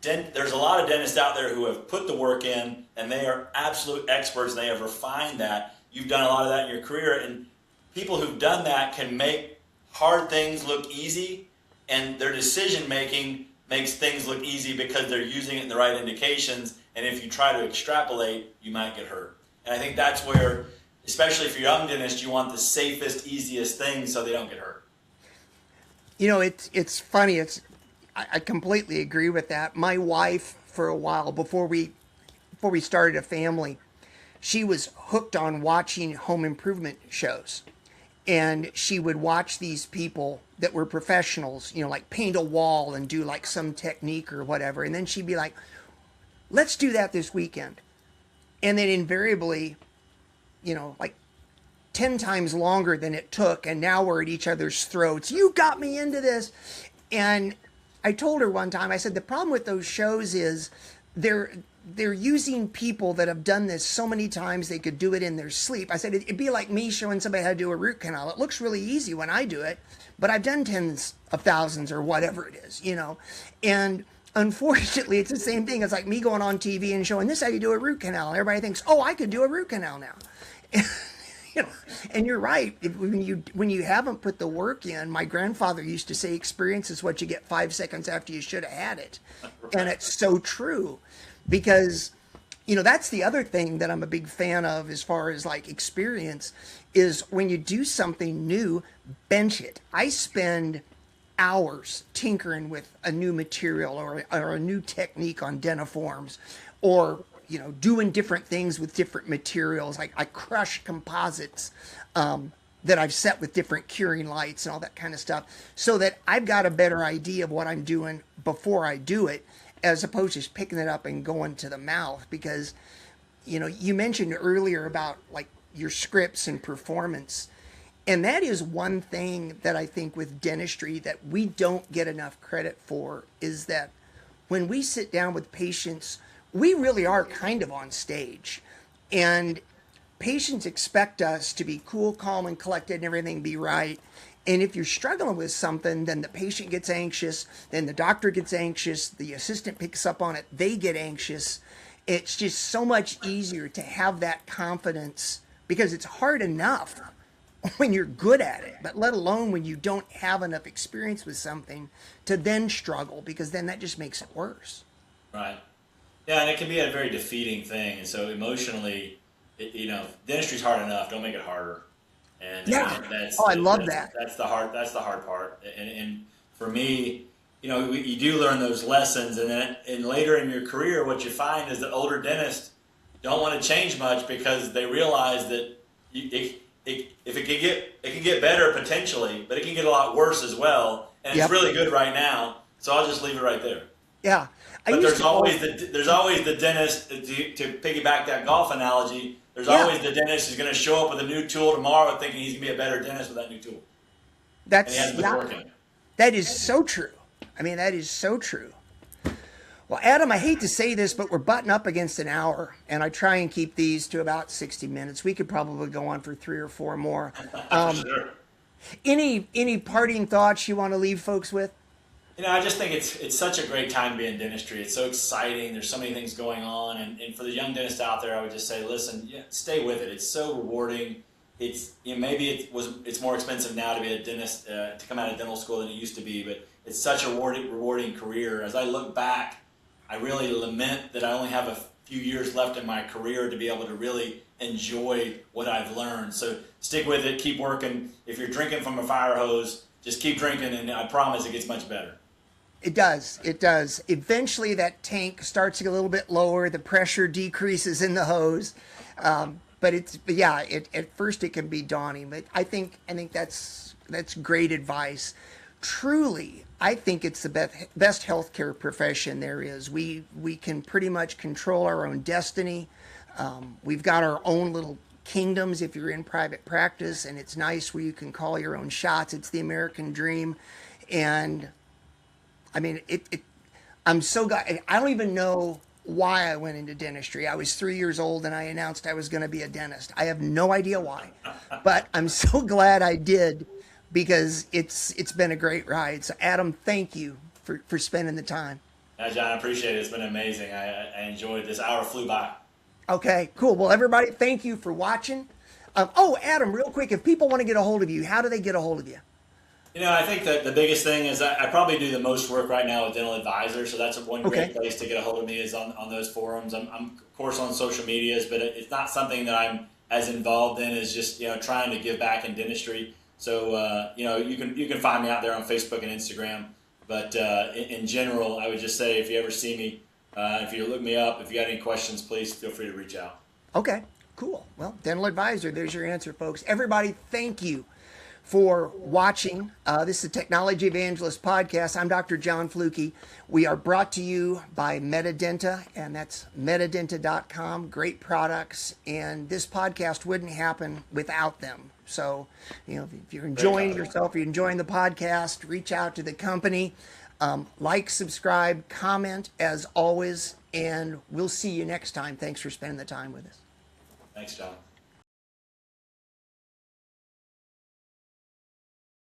There's a lot of dentists out there who have put the work in, and they are absolute experts, and they have refined that. You've done a lot of that in your career, and people who've done that can make hard things look easy, and their decision making makes things look easy because they're using it in the right indications, and if you try to extrapolate, you might get hurt. And I think that's where, especially if you're a young dentist, you want the safest, easiest things so they don't get hurt. You know, it's funny. I completely agree with that. My wife, for a while before we started a family, she was hooked on watching home improvement shows, and she would watch these people that were professionals, you know, like paint a wall and do like some technique or whatever, and then she'd be like, "Let's do that this weekend," and then invariably, you know, like 10 times longer than it took, and now we're at each other's throats. You got me into this. And I told her one time, I said, the problem with those shows is they're using people that have done this so many times they could do it in their sleep. I said, it'd be like me showing somebody how to do a root canal. It looks really easy when I do it, but I've done tens of thousands or whatever it is, you know. And unfortunately, it's the same thing. It's like me going on TV and showing this how you do a root canal. And everybody thinks, oh, I could do a root canal now. You know, and you're right. When you haven't put the work in, my grandfather used to say, experience is what you get 5 seconds after you should have had it. Right. And it's so true, because, you know, that's the other thing that I'm a big fan of as far as like experience is when you do something new, bench it. I spend hours tinkering with a new material or a new technique on dentiforms, or you know, doing different things with different materials. Like I crush composites that I've set with different curing lights and all that kind of stuff, so that I've got a better idea of what I'm doing before I do it, as opposed to just picking it up and going to the mouth. Because, you know, you mentioned earlier about like your scripts and performance. And that is one thing that I think with dentistry that we don't get enough credit for, is that when we sit down with patients, we really are kind of on stage, and patients expect us to be cool, calm, and collected and everything be right. And if you're struggling with something, then the patient gets anxious, then the doctor gets anxious, the assistant picks up on it, they get anxious. It's just so much easier to have that confidence, because it's hard enough when you're good at it, but let alone when you don't have enough experience with something to then struggle, because then that just makes it worse. Right. Yeah, and it can be a very defeating thing. And so emotionally, you know, dentistry's hard enough. Don't make it harder. And yeah, I love that. That's the hard part. And for me, you know, you do learn those lessons, and later in your career, what you find is that older dentists don't want to change much, because they realize that it can get better potentially, but it can get a lot worse as well. And it's really good right now, so I'll just leave it right there. Yeah. But there's always the dentist, to piggyback that golf analogy, there's always the dentist who's going to show up with a new tool tomorrow thinking he's going to be a better dentist with that new tool. That is so true. I mean, that is so true. Well, Adam, I hate to say this, but we're butting up against an hour, and I try and keep these to about 60 minutes. We could probably go on for 3 or 4 more. Sure. Any parting thoughts you want to leave folks with? You know, I just think it's such a great time to be in dentistry. It's so exciting. There's so many things going on. And for the young dentist out there, I would just say, listen, stay with it. It's so rewarding. It's, you know, maybe it's more expensive now to be a dentist, to come out of dental school than it used to be, but it's such a rewarding career. As I look back, I really lament that I only have a few years left in my career to be able to really enjoy what I've learned. So stick with it. Keep working. If you're drinking from a fire hose, just keep drinking, and I promise it gets much better. It does. It does. Eventually, that tank starts to get a little bit lower. The pressure decreases in the hose. But at first it can be daunting. But I think that's great advice. Truly, I think it's the best healthcare profession there is. We can pretty much control our own destiny. We've got our own little kingdoms if you're in private practice, and it's nice where you can call your own shots. It's the American dream. And I mean, I'm so glad. I don't even know why I went into dentistry. I was 3 years old and I announced I was going to be a dentist. I have no idea why, but I'm so glad I did, because it's been a great ride. So Adam, thank you for spending the time. John, I appreciate it. It's been amazing. I enjoyed this. Hour flew by. Okay, cool. Well, everybody, thank you for watching. Adam, real quick, if people want to get a hold of you, how do they get a hold of you? I think that the biggest thing is I probably do the most work right now with Dental Advisor, so that's one great place to get a hold of me is on those forums. I'm of course on social medias, but it's not something that I'm as involved in as just trying to give back in dentistry. So you can find me out there on Facebook and Instagram. But in general, I would just say if you ever see me, if you look me up, if you got any questions, please feel free to reach out. Okay, cool. Well, Dental Advisor, there's your answer, folks. Everybody, thank you for watching. This is the Technology Evangelist Podcast. I'm Dr. John Flucke. We are brought to you by Medidenta, and that's medidenta.com. Great products, and this podcast wouldn't happen without them. So, if you're enjoying yourself, you're enjoying the podcast, reach out to the company. Like, subscribe, comment as always, and we'll see you next time. Thanks for spending the time with us. Thanks, John.